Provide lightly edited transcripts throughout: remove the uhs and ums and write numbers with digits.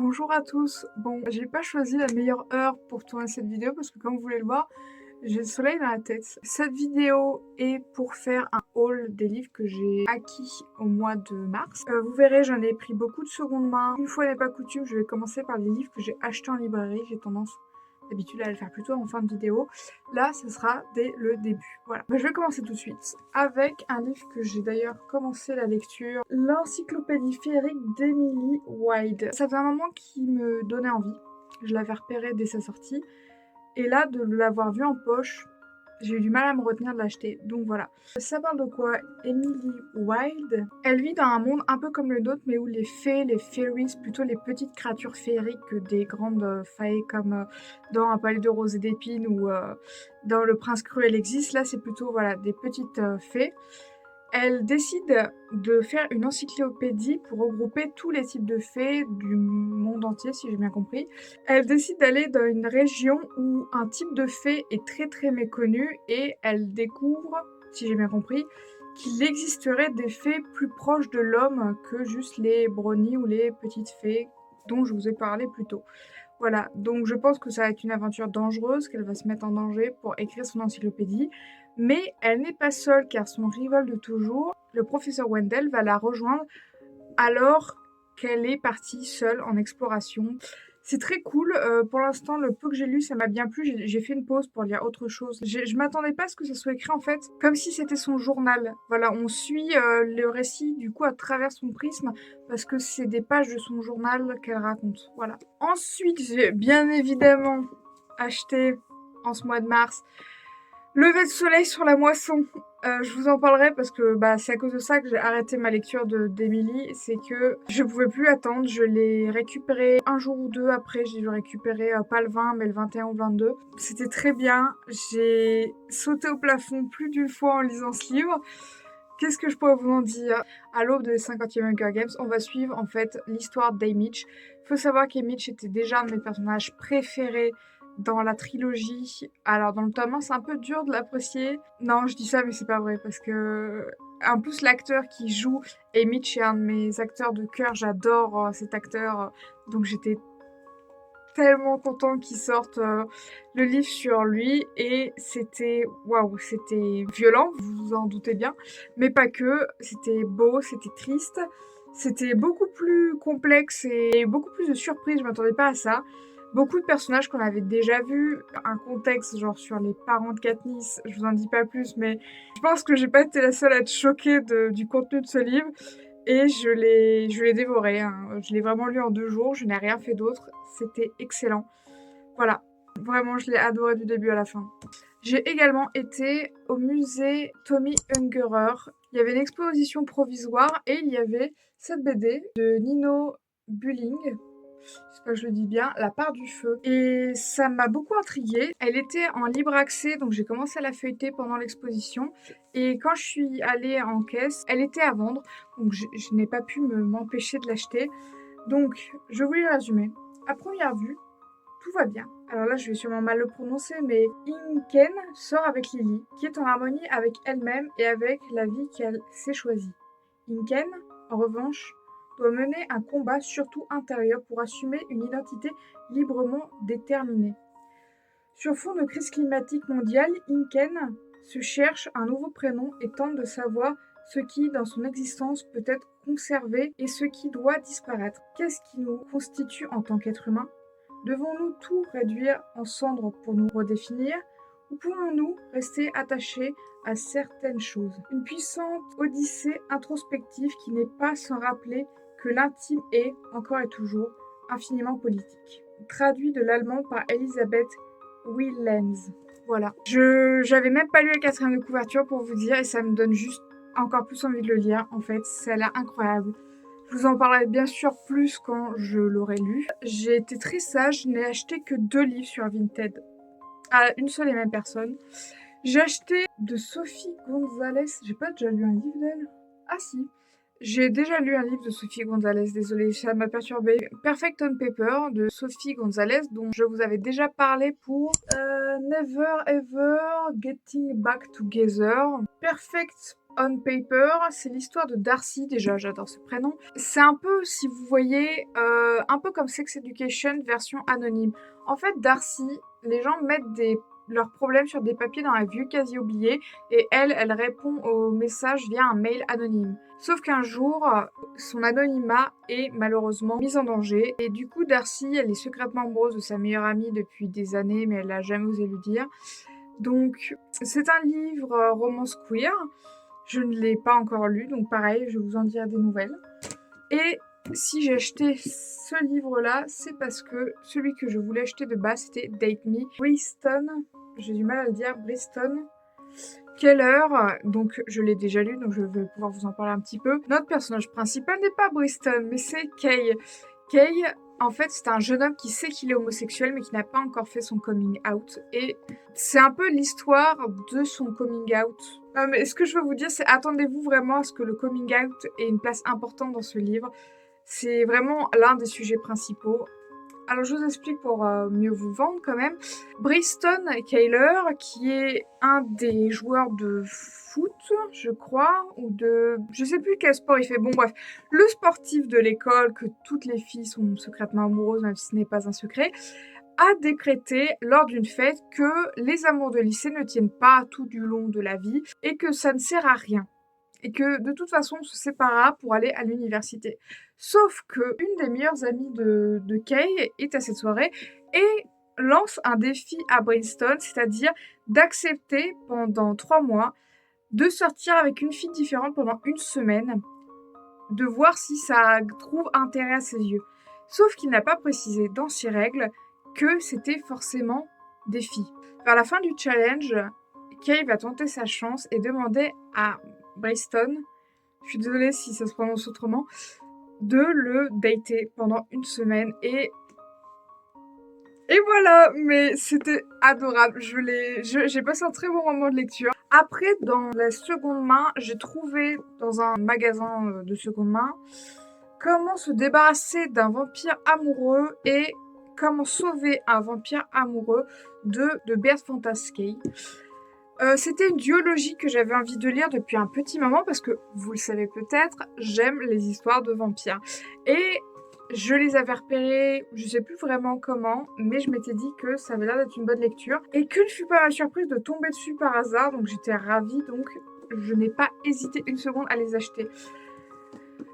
Bonjour à tous. Bon, j'ai pas choisi la meilleure heure pour tourner cette vidéo parce que comme vous voulez le voir, j'ai le soleil dans la tête. Cette vidéo est pour faire un haul des livres que j'ai acquis au mois de mars. Vous verrez, j'en ai pris beaucoup de seconde main. Une fois n'est pas coutume, je vais commencer par les livres que j'ai achetés en librairie. J'ai tendance d'habitude à le faire plutôt en fin de vidéo. Là, ce sera dès le début. Voilà. Je vais commencer tout de suite avec un livre que j'ai d'ailleurs commencé la lecture, l'encyclopédie féerique d'Emily Wilde. Ça faisait un moment qui me donnait envie. Je l'avais repéré dès sa sortie. Et là, de l'avoir vu en poche, j'ai eu du mal à me retenir de l'acheter. Donc voilà. Ça parle de quoi? Emily Wilde. Elle vit dans un monde un peu comme le nôtre, mais où les fées, les fairies, plutôt les petites créatures féeriques que des grandes fées comme dans Un palais de roses et d'épines ou dans Le Prince Cruel existe. Là, c'est plutôt voilà, des petites fées. Elle décide de faire une encyclopédie pour regrouper tous les types de fées du monde entier, si j'ai bien compris. Elle décide d'aller dans une région où un type de fée est très très méconnu et elle découvre, si j'ai bien compris, qu'il existerait des fées plus proches de l'homme que juste les brownies ou les petites fées dont je vous ai parlé plus tôt. Voilà, donc je pense que ça va être une aventure dangereuse, qu'elle va se mettre en danger pour écrire son encyclopédie. Mais elle n'est pas seule car son rival de toujours, le professeur Wendell, va la rejoindre alors qu'elle est partie seule en exploration. C'est très cool. Pour l'instant, le peu que j'ai lu, ça m'a bien plu. J'ai fait une pause pour lire autre chose. Je m'attendais pas à ce que ça soit écrit en fait comme si c'était son journal. Voilà, on suit le récit du coup à travers son prisme parce que c'est des pages de son journal qu'elle raconte. Voilà. Ensuite, j'ai bien évidemment acheté en ce mois de mars Lever de soleil sur la moisson. Je vous en parlerai parce que c'est à cause de ça que j'ai arrêté ma lecture d'Emily. C'est que je pouvais plus attendre. Je l'ai récupéré un jour ou deux après. J'ai dû récupérer pas le 20 mais le 21 ou le 22. C'était très bien. J'ai sauté au plafond plus d'une fois en lisant ce livre. Qu'est-ce que je pourrais vous en dire? À l'aube des 50e Hunger Games, on va suivre en fait l'histoire d'Haymitch. Il faut savoir qu'Haymitch était déjà un de mes personnages préférés dans la trilogie. Alors dans le tome 1, c'est un peu dur de l'apprécier. Non, je dis ça, mais c'est pas vrai parce que en plus l'acteur qui joue Haymitch est un de mes acteurs de cœur. J'adore cet acteur, donc j'étais tellement content qu'il sorte le livre sur lui et c'était waouh, c'était violent, vous vous en doutez bien, mais pas que, c'était beau, c'était triste, c'était beaucoup plus complexe et beaucoup plus de surprises, je m'attendais pas à ça. Beaucoup de personnages qu'on avait déjà vus, un contexte genre sur les parents de Katniss, je vous en dis pas plus, mais je pense que j'ai pas été la seule à être choquée du contenu de ce livre. Et je l'ai dévoré, hein. Je l'ai vraiment lu en 2 jours, je n'ai rien fait d'autre. C'était excellent. Voilà, vraiment, je l'ai adoré du début à la fin. J'ai également été au musée Tommy Ungerer. Il y avait une exposition provisoire et il y avait cette BD de Nino Bulling. J'espère que je le dis bien, La part du feu. Et ça m'a beaucoup intriguée. Elle était en libre accès, donc j'ai commencé à la feuilleter pendant l'exposition. Et quand je suis allée en caisse, elle était à vendre, donc je n'ai pas pu m'empêcher de l'acheter. Donc, je voulais le résumer. À première vue, tout va bien. Alors là, je vais sûrement mal le prononcer, mais Inken sort avec Lily, qui est en harmonie avec elle-même et avec la vie qu'elle s'est choisie. Inken, en revanche, doit mener un combat surtout intérieur pour assumer une identité librement déterminée. Sur fond de crise climatique mondiale, Inken se cherche un nouveau prénom et tente de savoir ce qui, dans son existence, peut être conservé et ce qui doit disparaître. Qu'est-ce qui nous constitue en tant qu'être humain? Devons-nous tout réduire en cendres pour nous redéfinir? Ou pouvons-nous rester attachés à certaines choses? Une puissante odyssée introspective qui n'est pas sans rappeler que l'intime est, encore et toujours, infiniment politique. Traduit de l'allemand par Elisabeth Willens. Voilà. J'avais même pas lu la 4e de couverture pour vous dire et ça me donne juste encore plus envie de le lire. En fait, ça a l'air incroyable. Je vous en parlerai bien sûr plus quand je l'aurai lu. J'ai été très sage, je n'ai acheté que 2 livres sur Vinted à une seule et même personne. J'ai acheté de Sophie Gonzalez. J'ai pas déjà lu un livre d'elle? Ah si. J'ai déjà lu un livre de Sophie Gonzalez, désolée, ça m'a perturbée. Perfect on Paper de Sophie Gonzalez, dont je vous avais déjà parlé pour Never Ever Getting Back Together. Perfect on Paper, c'est l'histoire de Darcy, déjà j'adore ce prénom. C'est un peu, si vous voyez, un peu comme Sex Education version anonyme. En fait, Darcy, les gens mettent leurs problèmes sur des papiers dans un vieux casier oublié et elle répond aux messages via un mail anonyme. Sauf qu'un jour, son anonymat est malheureusement mis en danger et du coup Darcy, elle est secrètement amoureuse de sa meilleure amie depuis des années mais elle n'a jamais osé lui dire. Donc c'est un livre romance queer. Je ne l'ai pas encore lu, donc pareil, je vous en dirai des nouvelles. Et si j'ai acheté ce livre-là, c'est parce que celui que je voulais acheter de base, c'était Date Me. Briston, j'ai du mal à le dire, Briston Keller, donc je l'ai déjà lu, donc je vais pouvoir vous en parler un petit peu. Notre personnage principal n'est pas Briston, mais c'est Kay. Kay, en fait, c'est un jeune homme qui sait qu'il est homosexuel, mais qui n'a pas encore fait son coming out. Et c'est un peu l'histoire de son coming out. Non, mais ce que je veux vous dire, c'est attendez-vous vraiment à ce que le coming out ait une place importante dans ce livre. C'est vraiment l'un des sujets principaux. Alors je vous explique pour mieux vous vendre quand même. Briston Keller, qui est un des joueurs de foot, je crois, ou de... je sais plus quel sport il fait. Bon bref, le sportif de l'école, que toutes les filles sont secrètement amoureuses, même si ce n'est pas un secret, a décrété lors d'une fête que les amours de lycée ne tiennent pas tout du long de la vie et que ça ne sert à rien. Et que de toute façon on se séparera pour aller à l'université. Sauf que une des meilleures amies de Kay est à cette soirée et lance un défi à Briston, c'est-à-dire d'accepter pendant 3 mois de sortir avec une fille différente pendant une semaine, de voir si ça trouve intérêt à ses yeux. Sauf qu'il n'a pas précisé dans ses règles que c'était forcément des filles. Vers la fin du challenge, Kay va tenter sa chance et demander à Briston, je suis désolée si ça se prononce autrement, de le dater pendant une semaine et voilà, mais c'était adorable. J'ai passé un très bon moment de lecture. Après, dans la seconde main, j'ai trouvé dans un magasin de seconde main comment se débarrasser d'un vampire amoureux et comment sauver un vampire amoureux de Bert Fantasque. C'était une duologie que j'avais envie de lire depuis un petit moment parce que, vous le savez peut-être, j'aime les histoires de vampires. Et je les avais repérées, je sais plus vraiment comment, mais je m'étais dit que ça avait l'air d'être une bonne lecture. Et que ne fut pas ma surprise de tomber dessus par hasard, donc j'étais ravie, donc je n'ai pas hésité une seconde à les acheter.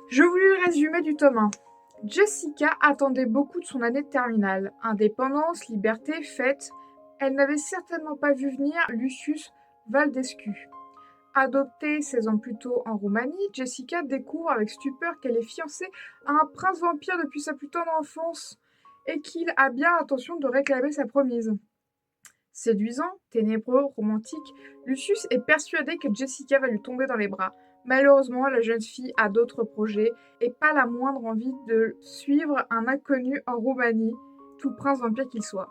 Je vous lis le résumé du tome 1. Jessica attendait beaucoup de son année de terminale. Indépendance, liberté, fête... Elle n'avait certainement pas vu venir Lucius Valdescu. Adoptée 16 ans plus tôt en Roumanie, Jessica découvre avec stupeur qu'elle est fiancée à un prince vampire depuis sa plus tendre enfance et qu'il a bien l'intention de réclamer sa promise. Séduisant, ténébreux, romantique, Lucius est persuadé que Jessica va lui tomber dans les bras. Malheureusement, la jeune fille a d'autres projets et pas la moindre envie de suivre un inconnu en Roumanie, tout prince vampire qu'il soit.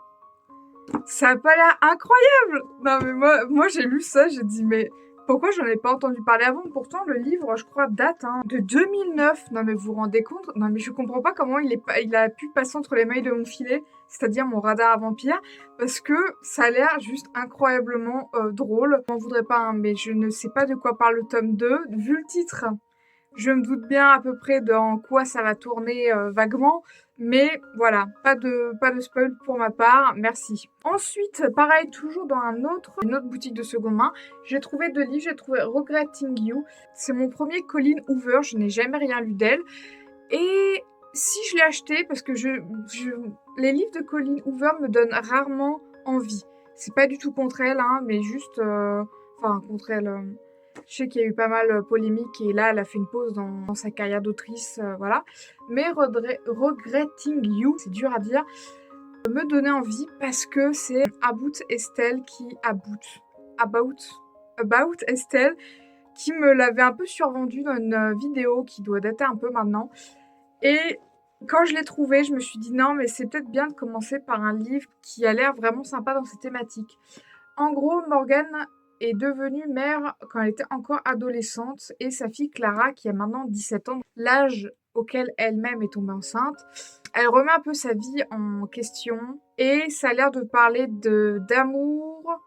Ça a pas l'air incroyable! Non mais moi j'ai lu ça, j'ai dit mais pourquoi j'en ai pas entendu parler avant? Pourtant le livre, je crois, date de 2009. Non mais vous vous rendez compte? Non mais je comprends pas comment il a pu passer entre les mailles de mon filet, c'est-à-dire mon radar à vampire, parce que ça a l'air juste incroyablement drôle. Je m'en voudrais pas, hein, mais je ne sais pas de quoi parle le tome 2, vu le titre. Je me doute bien à peu près dans quoi ça va tourner vaguement, mais voilà, pas de spoil pour ma part, merci. Ensuite, pareil, toujours dans une autre boutique de seconde main, j'ai trouvé 2 livres, j'ai trouvé Regretting You. C'est mon premier Colleen Hoover, je n'ai jamais rien lu d'elle. Et si je l'ai acheté, parce que les livres de Colleen Hoover me donnent rarement envie. C'est pas du tout contre elle, hein, mais juste... contre elle... Je sais qu'il y a eu pas mal de polémiques et là, elle a fait une pause dans sa carrière d'autrice, voilà. Mais Regretting You, c'est dur à dire, me donnait envie parce que c'est About Estelle qui me l'avait un peu survendu dans une vidéo qui doit dater un peu maintenant. Et quand je l'ai trouvé, je me suis dit non, mais c'est peut-être bien de commencer par un livre qui a l'air vraiment sympa dans ses thématiques. En gros, Morgane est devenue mère quand elle était encore adolescente et sa fille Clara, qui a maintenant 17 ans, l'âge auquel elle-même est tombée enceinte, elle remet un peu sa vie en question et ça a l'air de parler d'amour,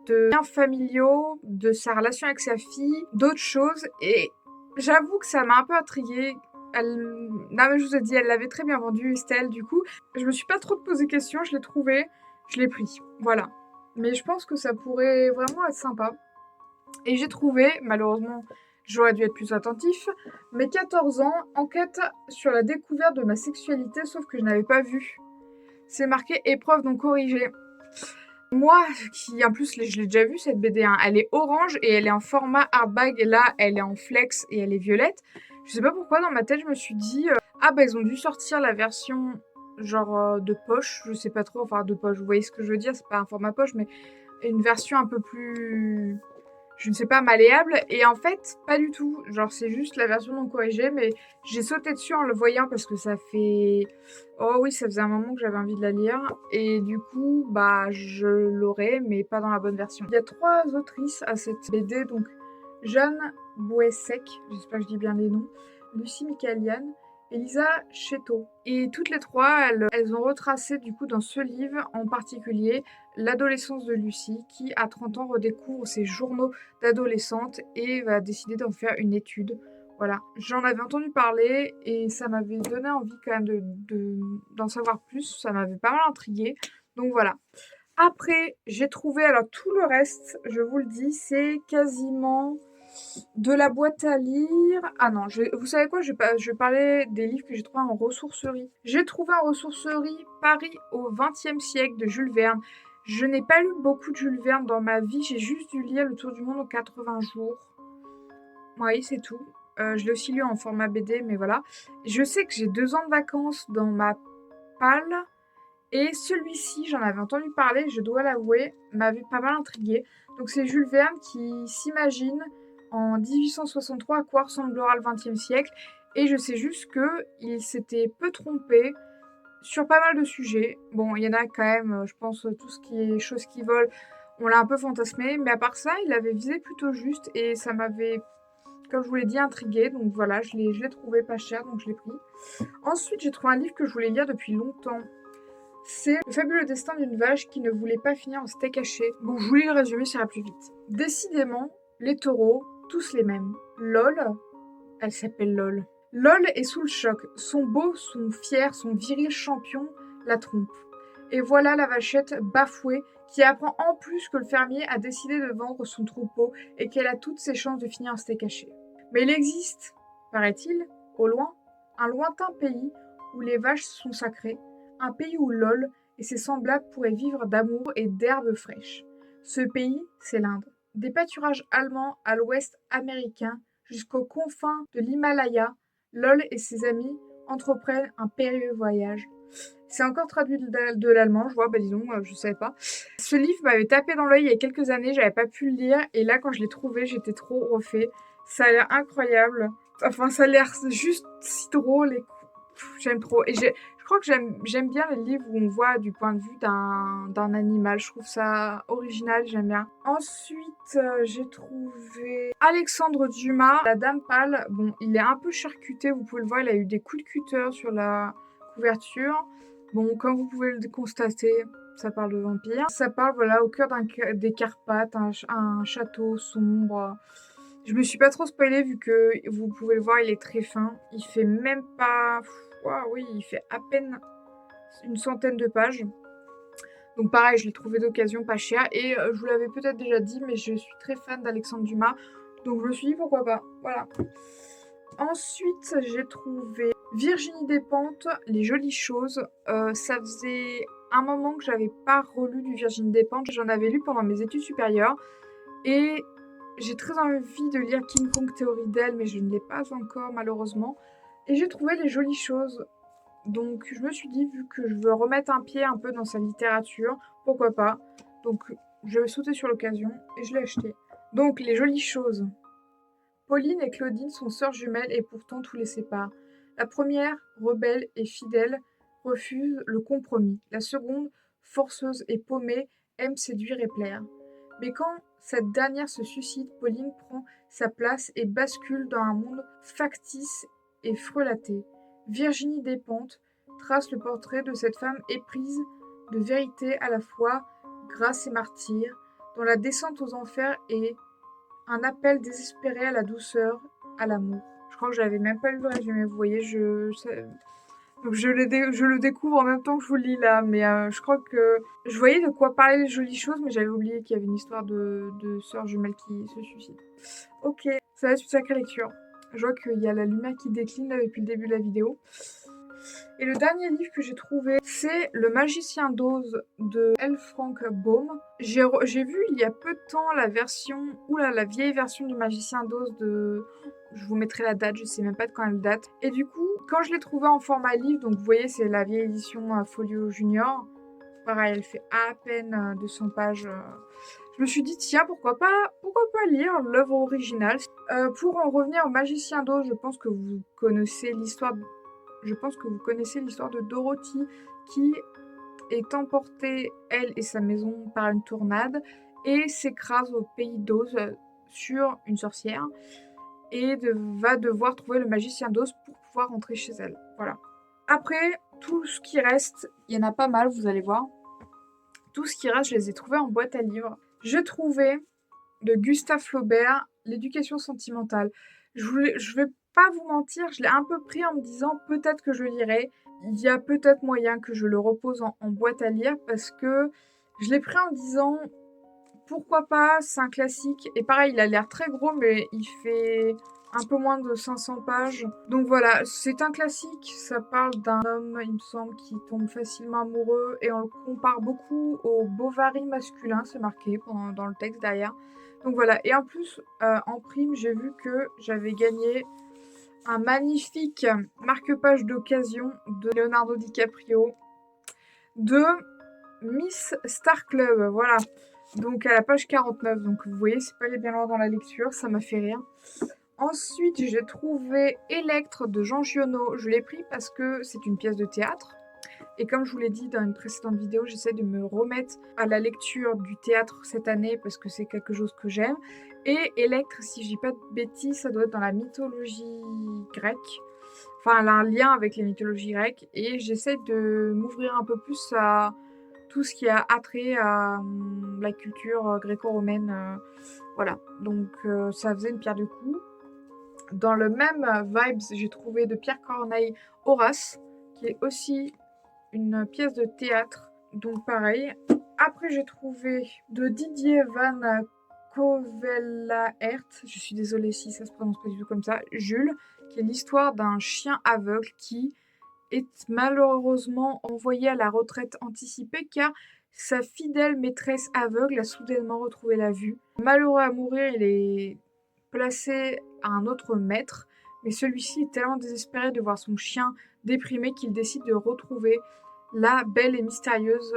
de liens familiaux, de sa relation avec sa fille, d'autres choses. Et j'avoue que ça m'a un peu intriguée. Non, mais je vous ai dit, elle l'avait très bien vendu, Estelle, du coup. Je me suis pas trop posé questions, je l'ai trouvé, je l'ai pris. Voilà. Mais je pense que ça pourrait vraiment être sympa. Et j'ai trouvé, malheureusement, j'aurais dû être plus attentif, mes 14 ans, enquête sur la découverte de ma sexualité, sauf que je n'avais pas vu. C'est marqué épreuve non corrigée. Moi, qui en plus, je l'ai déjà vu cette BD, hein, elle est orange et elle est en format hardback, et là, elle est en flex et elle est violette. Je sais pas pourquoi, dans ma tête, je me suis dit, ah bah ils ont dû sortir la version genre de poche, je sais pas trop, enfin de poche, vous voyez ce que je veux dire, c'est pas un format poche, mais une version un peu plus, je ne sais pas, malléable. Et en fait, pas du tout. Genre, c'est juste la version non corrigée, mais j'ai sauté dessus en le voyant parce que ça fait... Oh oui, ça faisait un moment que j'avais envie de la lire. Et du coup, bah, je l'aurais, mais pas dans la bonne version. Il y a 3 autrices à cette BD, donc Jeanne Bouessec, j'espère que je dis bien les noms, Lucie Michaelian, Elisa Chetto. Et toutes les 3, elles ont retracé du coup dans ce livre en particulier l'adolescence de Lucie qui, à 30 ans, redécouvre ses journaux d'adolescente et va décider d'en faire une étude. Voilà, j'en avais entendu parler et ça m'avait donné envie quand même d'en savoir plus, ça m'avait pas mal intriguée. Donc voilà. Après, j'ai trouvé, alors tout le reste, je vous le dis, c'est quasiment de la boîte à lire. Ah non, vous savez quoi, je vais parler des livres que j'ai trouvés en ressourcerie. J'ai trouvé en ressourcerie Paris au XXe siècle de Jules Verne. Je n'ai pas lu beaucoup de Jules Verne dans ma vie, j'ai juste dû lire Le Tour du monde en 80 jours. Oui, c'est tout. Je l'ai aussi lu en format BD, mais voilà. Je sais que j'ai 2 ans de vacances dans ma palle. Et celui-ci, j'en avais entendu parler, je dois l'avouer, m'avait pas mal intrigué. Donc c'est Jules Verne qui s'imagine en 1863 à quoi ressemblera le XXe siècle. Et je sais juste qu'il s'était peu trompé sur pas mal de sujets. Bon, il y en a quand même, je pense, tout ce qui est choses qui volent, on l'a un peu fantasmé. Mais à part ça, il avait visé plutôt juste et ça m'avait, comme je vous l'ai dit, intrigué. Donc voilà, je l'ai trouvé pas cher, donc je l'ai pris. Ensuite, j'ai trouvé un livre que je voulais lire depuis longtemps. C'est Le fabuleux destin d'une vache qui ne voulait pas finir en steak haché. Bon, je vous lis le résumé, ça ira plus vite. Décidément, les taureaux, tous les mêmes. LOL, elle s'appelle LOL. LOL est sous le choc. Son beau, son fier, son viril champion la trompe. Et voilà la vachette bafouée qui apprend en plus que le fermier a décidé de vendre son troupeau et qu'elle a toutes ses chances de finir en steak haché. Mais il existe, paraît-il, au loin, un lointain pays où les vaches sont sacrées, un pays où LOL et ses semblables pourraient vivre d'amour et d'herbes fraîches. Ce pays, c'est l'Inde. Des pâturages allemands à l'ouest américain jusqu'aux confins de l'Himalaya, LOL et ses amis entreprennent un périlleux voyage. C'est encore traduit de l'allemand, je vois, bah disons, je savais pas. Ce livre m'avait tapé dans l'œil il y a quelques années, j'avais pas pu le lire, et là, quand je l'ai trouvé, j'étais trop refait. Ça a l'air incroyable. Enfin, ça a l'air juste si drôle, et j'aime trop. Et je crois que j'aime bien les livres où on voit du point de vue d'un animal. Je trouve ça original, j'aime bien. Ensuite, j'ai trouvé Alexandre Dumas, La Dame Pâle. Bon, il est un peu charcuté, vous pouvez le voir, il a eu des coups de cutter sur la couverture. Bon, comme vous pouvez le constater, ça parle de vampires. Ça parle, voilà, au cœur des Carpates, un château sombre. Je me suis pas trop spoilée vu que vous pouvez le voir, il est très fin. Il fait même pas... oui, il fait à peine une centaine de pages. Donc pareil, je l'ai trouvé d'occasion pas cher. Et je vous l'avais peut-être déjà dit, mais je suis très fan d'Alexandre Dumas. Donc je me suis dit pourquoi pas. Voilà. Ensuite, j'ai trouvé Virginie Despentes, Les Jolies Choses. Ça faisait un moment que j'avais pas relu du Virginie Despentes. J'en avais lu pendant mes études supérieures. Et j'ai très envie de lire King Kong Théorie d'elle, mais je ne l'ai pas encore malheureusement. Et j'ai trouvé Les Jolies Choses. Donc je me suis dit, vu que je veux remettre un pied un peu dans sa littérature, pourquoi pas. Donc je vais sauter sur l'occasion et je l'ai acheté. Donc Les Jolies Choses. Pauline et Claudine sont sœurs jumelles et pourtant tout les sépare. La première, rebelle et fidèle, refuse le compromis. La seconde, forceuse et paumée, aime séduire et plaire. Mais quand cette dernière se suicide, Pauline prend sa place et bascule dans un monde factice et frelaté. Virginie Despentes trace le portrait de cette femme éprise de vérité à la fois grâce et martyr, dont la descente aux enfers est un appel désespéré à la douceur, à l'amour. Je crois que j'avais même pas lu le résumé, vous voyez, donc je le découvre en même temps que je vous le lis là, mais je crois que je voyais de quoi parler les jolies choses, mais j'avais oublié qu'il y avait une histoire de sœurs jumelles qui se suicident. Ok, ça va être une sacrée lecture. Je vois qu'il y a la lumière qui décline là depuis le début de la vidéo. Et le dernier livre que j'ai trouvé, c'est Le Magicien d'Oz de L. Frank Baum. J'ai vu il y a peu de temps la vieille version du Magicien d'Oz de... Je vous mettrai la date, je sais même pas de quand elle date. Et du coup, quand je l'ai trouvé en format livre, donc vous voyez, c'est la vieille édition Folio Junior. Pareil, elle fait à peine 200 pages. Je me suis dit, tiens, pourquoi pas lire l'œuvre originale. Pour en revenir au Magicien d'Oz, je pense que vous connaissez l'histoire de Dorothy qui est emportée, elle et sa maison, par une tornade et s'écrase au pays d'Oz sur une sorcière et va devoir trouver le magicien d'Oz pour pouvoir rentrer chez elle. Voilà. Après, tout ce qui reste, il y en a pas mal, vous allez voir. Tout ce qui reste, je les ai trouvés en boîte à livres. J'ai trouvé de Gustave Flaubert, L'éducation sentimentale. Je vais pas vous mentir, je l'ai un peu pris en me disant peut-être que je lirai. Il y a peut-être moyen que je le repose en boîte à lire parce que je l'ai pris en me disant pourquoi pas, c'est un classique. Et pareil, il a l'air très gros, mais il fait un peu moins de 500 pages. Donc voilà, c'est un classique. Ça parle d'un homme, il me semble, qui tombe facilement amoureux et on le compare beaucoup au Bovary masculin, c'est marqué dans le texte derrière. Donc voilà, et en plus, en prime, j'ai vu que j'avais gagné un magnifique marque-page d'occasion de Leonardo DiCaprio de Miss Star Club, voilà. Donc à la page 49, donc vous voyez, c'est pas aller bien loin dans la lecture, ça m'a fait rire. Ensuite, j'ai trouvé Electre de Jean Giono. Je l'ai pris parce que c'est une pièce de théâtre. Et comme je vous l'ai dit dans une précédente vidéo, j'essaie de me remettre à la lecture du théâtre cette année parce que c'est quelque chose que j'aime. Et Electre, si je dis pas de bêtises, ça doit être dans la mythologie grecque. Enfin, elle a un lien avec les mythologies grecques. Et j'essaie de m'ouvrir un peu plus à tout ce qui a attrait à la culture gréco-romaine. Voilà, donc ça faisait une pierre de coups. Dans le même vibes, j'ai trouvé de Pierre Corneille Horace, qui est aussi une pièce de théâtre, donc pareil. Après, j'ai trouvé de Didier Van Cauwelaert, je suis désolée si ça se prononce pas du tout comme ça, Jules, qui est l'histoire d'un chien aveugle qui est malheureusement envoyé à la retraite anticipée car sa fidèle maîtresse aveugle a soudainement retrouvé la vue. Malheureux à mourir, il est placé à un autre maître, mais celui-ci est tellement désespéré de voir son chien déprimé qu'il décide de retrouver la belle et mystérieuse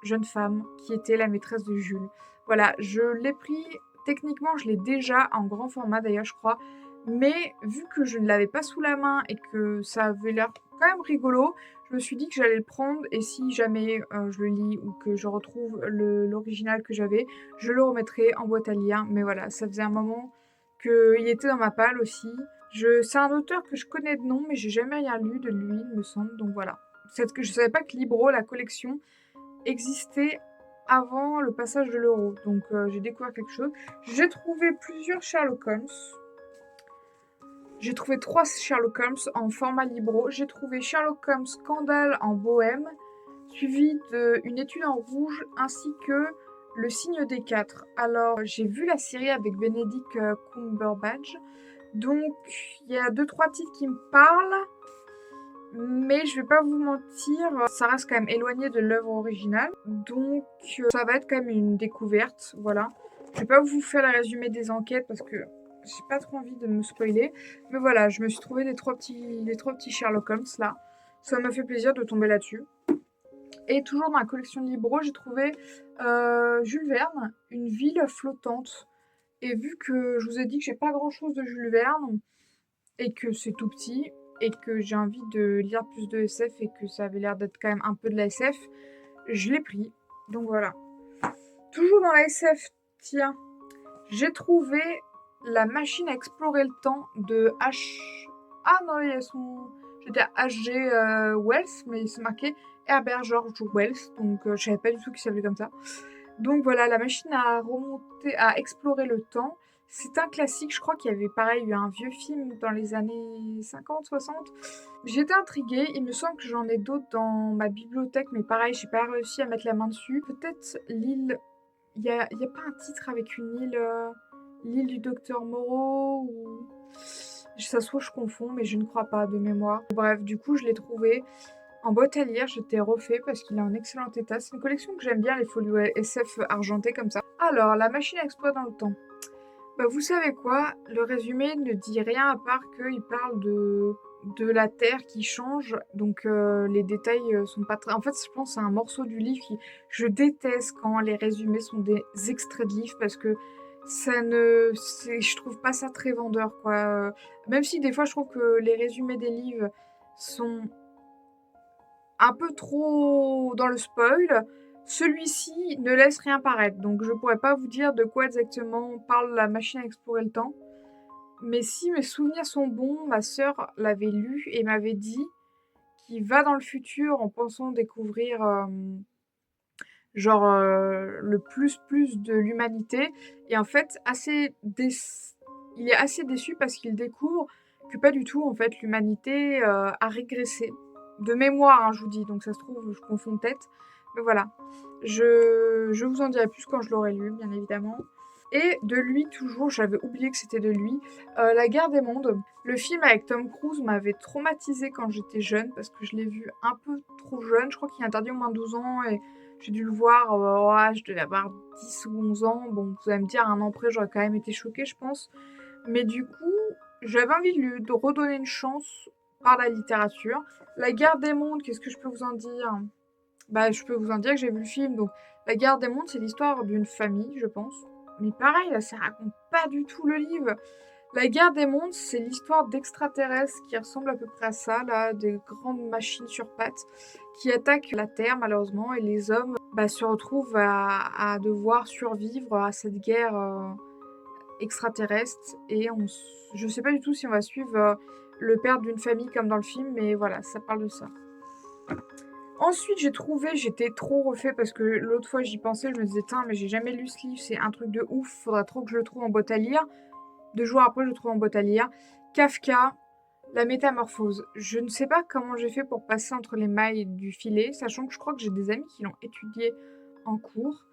jeune femme qui était la maîtresse de Jules. Voilà, je l'ai pris, techniquement je l'ai déjà en grand format d'ailleurs je crois, mais vu que je ne l'avais pas sous la main et que ça avait l'air quand même rigolo, je me suis dit que j'allais le prendre et si jamais je le lis ou que je retrouve l'original que j'avais, je le remettrai en boîte à lire. Mais voilà, ça faisait un moment qu'il était dans ma palle aussi. C'est un auteur que je connais de nom, mais j'ai jamais rien lu de lui, il me semble. Donc voilà. C'est que je savais pas que Libro, la collection, existait avant le passage de l'euro. Donc j'ai découvert quelque chose. J'ai trouvé plusieurs Sherlock Holmes. J'ai trouvé 3 Sherlock Holmes en format Libro. J'ai trouvé Sherlock Holmes Scandale en bohème, suivi d'une étude en rouge, ainsi que Le signe des 4. Alors, j'ai vu la série avec Benedict Cumberbatch. Donc, il y a 2-3 titres qui me parlent. Mais je vais pas vous mentir, ça reste quand même éloigné de l'œuvre originale. Donc, ça va être quand même une découverte. Voilà. Je vais pas vous faire le résumé des enquêtes parce que j'ai pas trop envie de me spoiler. Mais voilà, je me suis trouvé les trois petits Sherlock Holmes là. Ça m'a fait plaisir de tomber là-dessus. Et toujours dans la collection Libro, j'ai trouvé Jules Verne, Une ville flottante. Et vu que je vous ai dit que j'ai pas grand-chose de Jules Verne et que c'est tout petit et que j'ai envie de lire plus de SF et que ça avait l'air d'être quand même un peu de la SF, je l'ai pris. Donc voilà. Toujours dans la SF, tiens, j'ai trouvé La machine à explorer le temps de H. Ah non, il y a son. J'étais à H.G. Wells, mais c'est marqué Herbert George Wells, donc je savais pas du tout qu'il s'appelait comme ça. Donc voilà, la machine à remonter, à explorer le temps. C'est un classique, je crois qu'il y avait pareil eu un vieux film dans les années 50, 60. J'étais intriguée, il me semble que j'en ai d'autres dans ma bibliothèque, mais pareil, j'ai pas réussi à mettre la main dessus. Peut-être l'île... y a pas un titre avec une île... l'île du docteur Moreau ou... Ça se trouve, je confonds, mais je ne crois pas de mémoire. Bref, du coup, je l'ai trouvé. En boîte à lire, j'étais refait parce qu'il est en excellent état. C'est une collection que j'aime bien, les folios SF argentés comme ça. Alors, la machine à explorer dans le temps. Bah, vous savez quoi? Le résumé ne dit rien à part qu'il parle de la Terre qui change. Donc, les détails sont pas très... En fait, je pense que c'est un morceau du livre qui... Je déteste quand les résumés sont des extraits de livres parce que ça ne... Je trouve pas ça très vendeur, quoi. Même si des fois, je trouve que les résumés des livres sont un peu trop dans le spoil. Celui-ci ne laisse rien paraître, donc je pourrais pas vous dire de quoi exactement parle la machine à explorer le temps. Mais si mes souvenirs sont bons, ma sœur l'avait lu et m'avait dit qu'il va dans le futur en pensant découvrir le plus de l'humanité. Et en fait, il est assez déçu parce qu'il découvre que pas du tout, en fait, l'humanité a régressé. De mémoire, hein, je vous dis, donc ça se trouve, je confonds peut-être. Mais voilà, je vous en dirai plus quand je l'aurai lu, bien évidemment. Et de lui, toujours, j'avais oublié que c'était de lui, La Guerre des Mondes. Le film avec Tom Cruise m'avait traumatisée quand j'étais jeune, parce que je l'ai vu un peu trop jeune. Je crois qu'il est interdit au moins de 12 ans, et j'ai dû le voir, je devais avoir 10 ou 11 ans. Bon, vous allez me dire, un an après, j'aurais quand même été choquée, je pense. Mais du coup, j'avais envie de redonner une chance par la littérature. La Guerre des Mondes, qu'est-ce que je peux vous en dire? Bah, je peux vous en dire que j'ai vu le film. Donc, La Guerre des Mondes, c'est l'histoire d'une famille, je pense. Mais pareil, là, ça raconte pas du tout le livre. La Guerre des Mondes, c'est l'histoire d'extraterrestres qui ressemblent à peu près à ça, là, des grandes machines sur pattes qui attaquent la Terre, malheureusement, et les hommes se retrouvent à devoir survivre à cette guerre extraterrestre. Et je sais pas du tout si on va suivre le père d'une famille comme dans le film, mais voilà, ça parle de ça. Ensuite, j'étais trop refait parce que l'autre fois j'y pensais, je me disais, tiens, mais j'ai jamais lu ce livre, c'est un truc de ouf, faudra trop que je le trouve en boîte à lire. 2 jours après, je le trouve en boîte à lire. Kafka, La Métamorphose. Je ne sais pas comment j'ai fait pour passer entre les mailles du filet, sachant que je crois que j'ai des amis qui l'ont étudié en cours.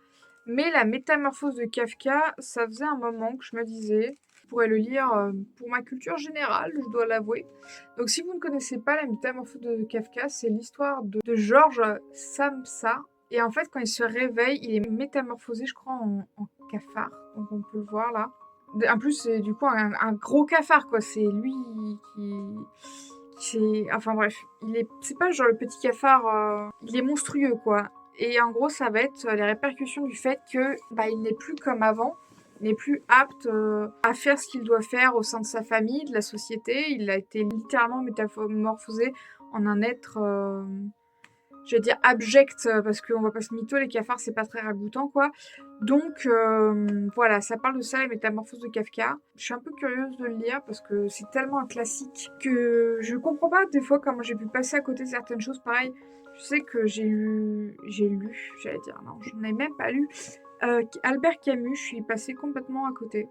Mais La Métamorphose de Kafka, ça faisait un moment que je me disais, je pourrais le lire pour ma culture générale, je dois l'avouer. Donc si vous ne connaissez pas La Métamorphose de Kafka, c'est l'histoire de Georges Samsa. Et en fait, quand il se réveille, il est métamorphosé, je crois, en cafard. Donc on peut le voir là. En plus, c'est du coup un gros cafard, quoi. C'est lui enfin bref, c'est pas genre le petit cafard, il est monstrueux, quoi. Et en gros, ça va être les répercussions du fait que il n'est plus comme avant, il n'est plus apte à faire ce qu'il doit faire au sein de sa famille, de la société. Il a été littéralement métamorphosé en un être, je vais dire abject, parce qu'on va pas se mytho, les cafards c'est pas très ragoûtant, quoi. Donc voilà, ça parle de ça, les métamorphoses de Kafka. Je suis un peu curieuse de le lire parce que c'est tellement un classique que je comprends pas des fois comment j'ai pu passer à côté de certaines choses. Pareil, je sais que j'allais dire, non, je n'ai même pas lu Albert Camus, je suis passée complètement à côté.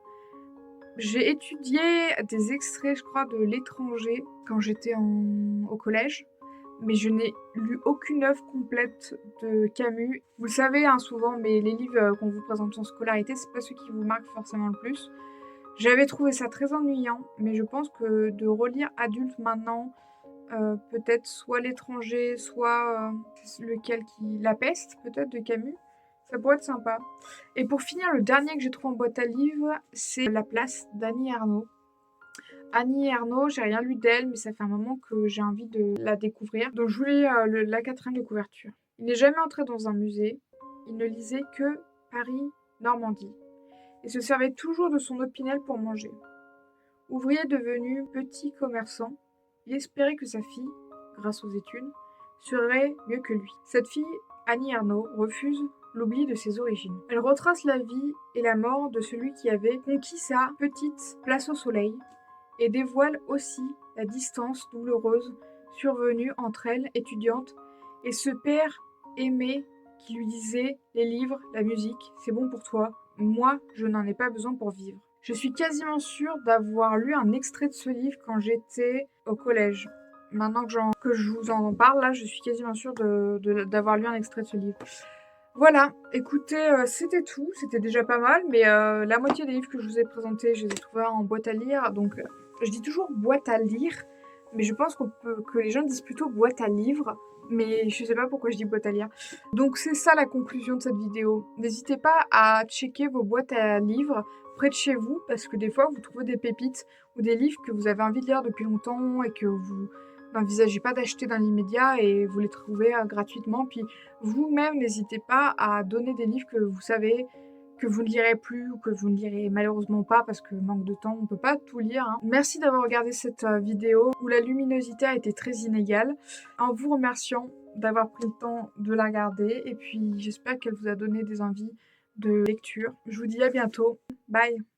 J'ai étudié des extraits, je crois, de L'étranger quand j'étais au collège, mais je n'ai lu aucune œuvre complète de Camus. Vous le savez, hein, souvent, mais les livres qu'on vous présente en scolarité, c'est pas ceux qui vous marquent forcément le plus. J'avais trouvé ça très ennuyant, mais je pense que de relire adulte maintenant, peut-être soit L'étranger, soit La Peste, peut-être, de Camus, ça pourrait être sympa. Et pour finir, le dernier que j'ai trouvé en boîte à livres, c'est La Place d'Annie Ernaux. Annie Ernaux, j'ai rien lu d'elle, mais ça fait un moment que j'ai envie de la découvrir. Donc je voulais la 4e de couverture. Il n'est jamais entré dans un musée. Il ne lisait que Paris-Normandie. Et se servait toujours de son opinel pour manger. Ouvrier devenu petit commerçant, il espérait que sa fille, grâce aux études, serait mieux que lui. Cette fille, Annie Ernaux, refuse l'oubli de ses origines. Elle retrace la vie et la mort de celui qui avait conquis sa petite place au soleil et dévoile aussi la distance douloureuse survenue entre elle, étudiante, et ce père aimé qui lui disait les livres, la musique, c'est bon pour toi. Moi, je n'en ai pas besoin pour vivre. Je suis quasiment sûre d'avoir lu un extrait de ce livre quand j'étais au collège. Maintenant que je vous en parle, là, je suis quasiment sûre d'avoir lu un extrait de ce livre. Voilà, écoutez, c'était tout. C'était déjà pas mal, mais la moitié des livres que je vous ai présentés, je les ai trouvés en boîte à lire. Donc, je dis toujours boîte à lire, mais je pense que les gens disent plutôt boîte à livres. Mais je sais pas pourquoi je dis boîte à lire. Donc, c'est ça la conclusion de cette vidéo. N'hésitez pas à checker vos boîtes à livres près de chez vous, parce que des fois, vous trouvez des pépites ou des livres que vous avez envie de lire depuis longtemps et que vous n'envisagez pas d'acheter dans l'immédiat et vous les trouvez gratuitement. Puis vous-même, n'hésitez pas à donner des livres que vous savez que vous ne lirez plus ou que vous ne lirez malheureusement pas parce que manque de temps, on ne peut pas tout lire. Hein. Merci d'avoir regardé cette vidéo où la luminosité a été très inégale. En vous remerciant d'avoir pris le temps de la regarder et puis j'espère qu'elle vous a donné des envies de lecture. Je vous dis à bientôt. Bye!